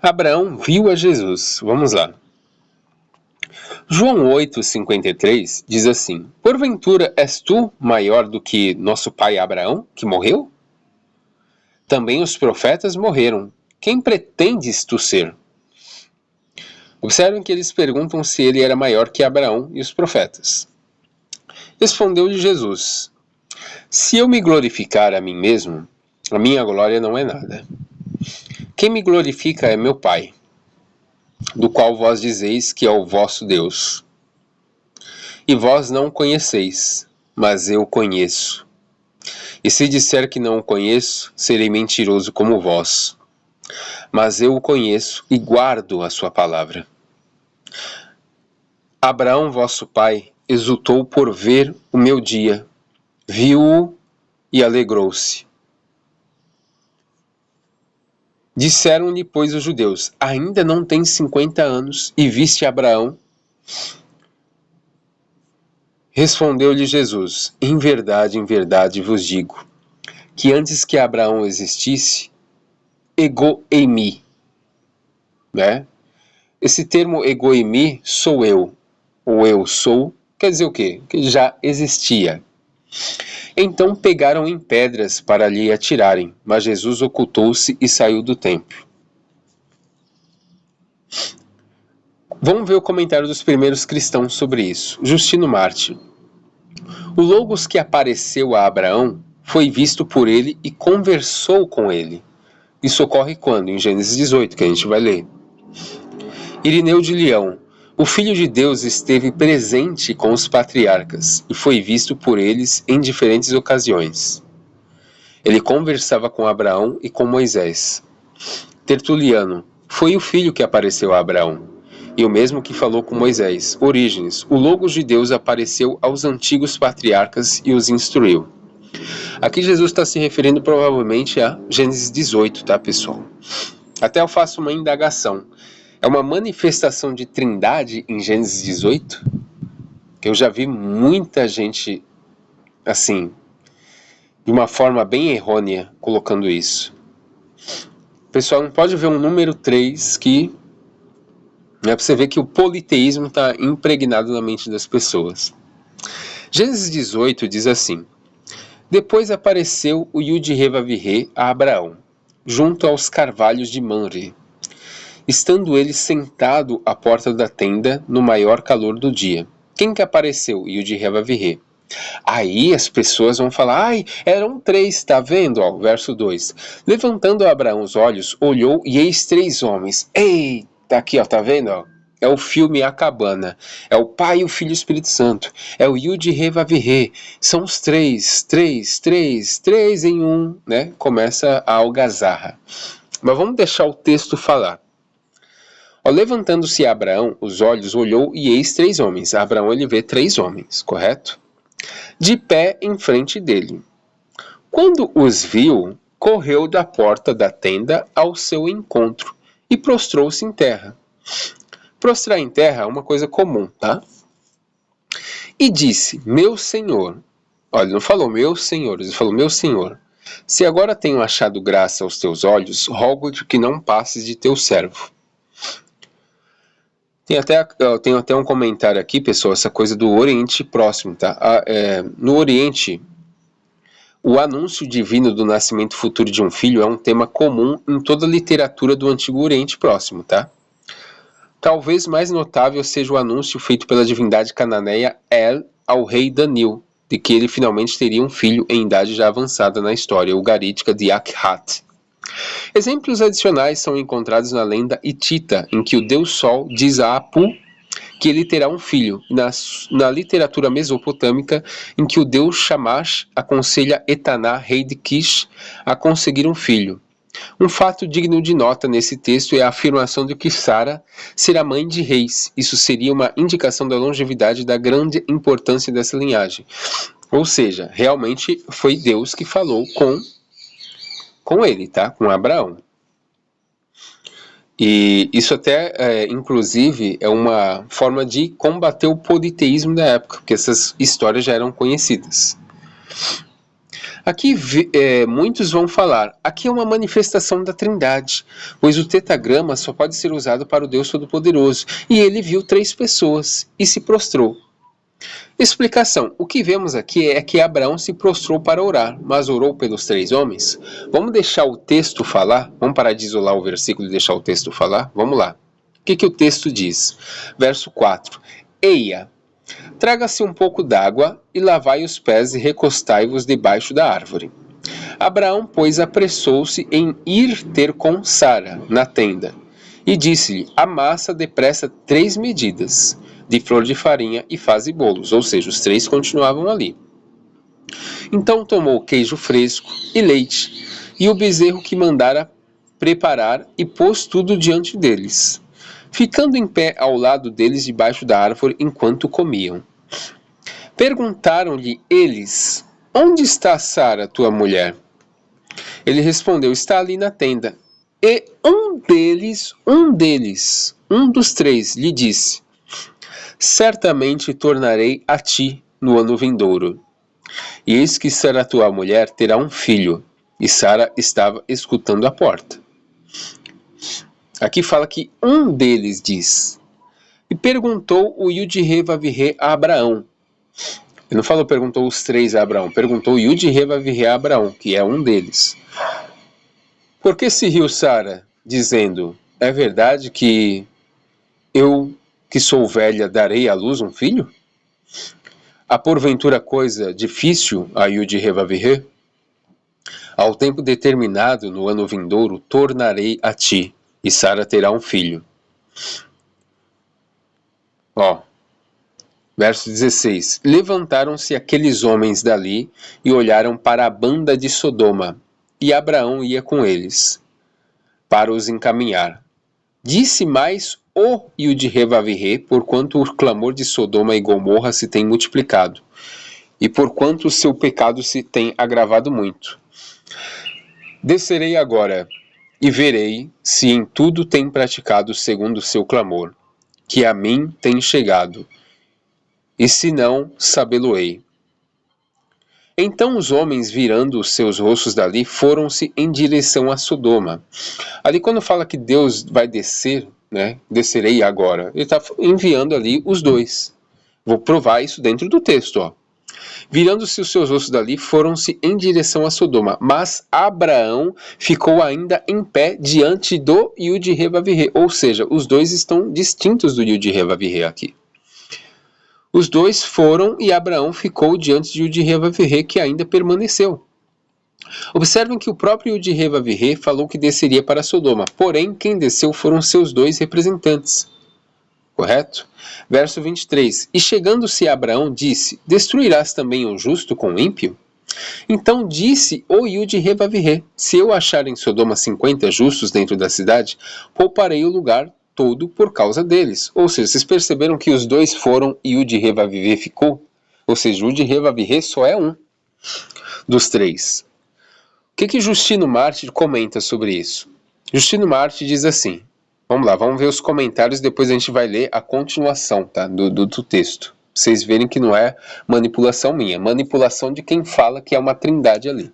Abraão viu a Jesus. Vamos lá. João 8,53 diz assim: Porventura és tu maior do que nosso pai Abraão, que morreu? Também os profetas morreram. Quem pretendes tu ser? Observem que eles perguntam se ele era maior que Abraão e os profetas. Respondeu-lhe Jesus: Se eu me glorificar a mim mesmo, a minha glória não é nada. Quem me glorifica é meu Pai, do qual vós dizeis que é o vosso Deus. E vós não o conheceis, mas eu o conheço. E se disser que não o conheço, serei mentiroso como vós. Mas eu o conheço e guardo a sua palavra. Abraão, vosso pai, exultou por ver o meu dia, viu-o e alegrou-se. Disseram-lhe, pois, os judeus: ainda não tens 50 anos e viste Abraão? Respondeu-lhe Jesus: em verdade vos digo, que antes que Abraão existisse, ego eimi, né? Esse termo ego eimi, sou eu, ou eu sou, quer dizer o quê? Que já existia. Então pegaram em pedras para lhe atirarem, mas Jesus ocultou-se e saiu do templo. Vamos ver o comentário dos primeiros cristãos sobre isso. Justino Mártir. O Logos que apareceu a Abraão foi visto por ele e conversou com ele. Isso ocorre quando? Em Gênesis 18, que a gente vai ler. Irineu de Leão. O Filho de Deus esteve presente com os patriarcas e foi visto por eles em diferentes ocasiões. Ele conversava com Abraão e com Moisés. Tertuliano. Foi o Filho que apareceu a Abraão, e o mesmo que falou com Moisés. Orígenes. O Logos de Deus apareceu aos antigos patriarcas e os instruiu. Aqui Jesus está se referindo provavelmente a Gênesis 18, tá, pessoal? Até eu faço uma indagação. É uma manifestação de trindade em Gênesis 18? Que eu já vi muita gente, assim, de uma forma bem errônea, colocando isso. Pessoal, não pode ver um número 3 que... Para você ver que o politeísmo está impregnado na mente das pessoas. Gênesis 18 diz assim: Depois apareceu o Yud-Heh-Vav-Heh a Abraão, junto aos carvalhos de Mamre, estando ele sentado à porta da tenda no maior calor do dia. Quem que apareceu? Yud-Heh-Vav-Heh. Aí as pessoas vão falar: ai, eram 3, tá vendo? Ó, verso 2. Levantando Abraão os olhos, olhou e eis 3 homens. Eita, aqui, ó, tá vendo? Ó? É o filme A Cabana. É o Pai, o Filho e o Espírito Santo. É o Yud-Heh-Vav-Heh. São os 3 em um, né? Começa a algazarra. Mas vamos deixar o texto falar. Ó, levantando-se Abraão os olhos, olhou e eis 3 homens. Abraão, ele vê 3 homens, correto? De pé em frente dele. Quando os viu, correu da porta da tenda ao seu encontro e prostrou-se em terra. Prostrar em terra é uma coisa comum, tá? E disse: meu senhor. Olha, ele não falou meu senhor, ele falou meu senhor. Se agora tenho achado graça aos teus olhos, rogo-te que não passes de teu servo. Tem até um comentário aqui, pessoal, essa coisa do Oriente Próximo, tá? No Oriente, o anúncio divino do nascimento futuro de um filho é um tema comum em toda a literatura do Antigo Oriente Próximo, tá? Talvez mais notável seja o anúncio feito pela divindade cananeia El ao rei Danil, de que ele finalmente teria um filho em idade já avançada na história, ugarítica de Akhat. Exemplos adicionais são encontrados na lenda hitita, em que o deus Sol diz a Apu que ele terá um filho, na literatura mesopotâmica, em que o deus Shamash aconselha Etaná, rei de Kish, a conseguir um filho. Um fato digno de nota nesse texto é a afirmação de que Sara será mãe de reis. Isso seria uma indicação da longevidade e da grande importância dessa linhagem. Ou seja, realmente foi Deus que falou com ele, tá? Com Abraão. E isso até, inclusive, é uma forma de combater o politeísmo da época, porque essas histórias já eram conhecidas. Aqui muitos vão falar, aqui é uma manifestação da Trindade, pois o tetagrama só pode ser usado para o Deus Todo-Poderoso, e ele viu 3 pessoas e se prostrou. Explicação, o que vemos aqui é que Abraão se prostrou para orar, mas orou pelos 3 homens? Vamos deixar o texto falar? Vamos parar de isolar o versículo e deixar o texto falar? Vamos lá. O que o texto diz? Verso 4. Eia, traga-se um pouco d'água e lavai os pés e recostai-vos debaixo da árvore. Abraão, pois, apressou-se em ir ter com Sara, na tenda, e disse-lhe, amassa depressa 3 medidas de flor de farinha e faze bolos, ou seja, os 3 continuavam ali. Então tomou queijo fresco e leite, e o bezerro que mandara preparar, e pôs tudo diante deles, ficando em pé ao lado deles debaixo da árvore enquanto comiam. Perguntaram-lhe eles, onde está Sara, tua mulher? Ele respondeu, está ali na tenda. E um dos 3, lhe disse, certamente tornarei a ti no ano vindouro. E eis que Sara, tua mulher, terá um filho. E Sara estava escutando à porta. Aqui fala que um deles diz. E perguntou o Yud-Heh-Vav-Heh a Abraão. Ele não falou perguntou os 3 a Abraão. Perguntou o Yud-Heh-Vav-Heh a Abraão, que é um deles. Por que se riu Sara, dizendo, é verdade que eu, que sou velha, darei à luz um filho? Há porventura coisa difícil a Yud-Heh-Vav-Heh? Ao tempo determinado, no ano vindouro, tornarei a ti, e Sara terá um filho. Verso 16. Levantaram-se aqueles homens dali e olharam para a banda de Sodoma, e Abraão ia com eles, para os encaminhar. Disse mais o Yud-Heh-Vav-Heh, porquanto o clamor de Sodoma e Gomorra se tem multiplicado, e porquanto o seu pecado se tem agravado muito. Descerei agora, e verei se em tudo tem praticado segundo o seu clamor, que a mim tem chegado, e se não, sabê-lo-ei. Então os homens, virando os seus rostos dali, foram-se em direção a Sodoma. Ali quando fala que Deus vai descer, né, descerei agora, ele está enviando ali os 2. Vou provar isso dentro do texto, Virando-se os seus rostos dali, foram-se em direção a Sodoma. Mas Abraão ficou ainda em pé diante do Yud-Heh-Vav-Heh. Ou seja, os 2 estão distintos do Yud-Heh-Vav-Heh aqui. Os 2 foram e Abraão ficou diante de Yud-Heh-Vav-Heh, que ainda permaneceu. Observem que o próprio Yud-Heh-Vav-Heh falou que desceria para Sodoma. Porém, quem desceu foram seus 2 representantes. Correto? Verso 23. E chegando-se a Abraão, disse, destruirás também o justo com o ímpio? Então disse o Yud-Heh-Vav-Heh, se eu achar em Sodoma 50 justos dentro da cidade, pouparei o lugar todo por causa deles. Ou seja, vocês perceberam que os 2 foram e Yud-Heh-Vav-Heh ficou? Ou seja, Yud-Heh-Vav-Heh só é um dos 3. O que Justino Mártir comenta sobre isso? Justino Mártir diz assim, vamos lá, vamos ver os comentários, depois a gente vai ler a continuação, tá, do texto. Pra vocês verem que não é manipulação minha, manipulação de quem fala que é uma trindade ali.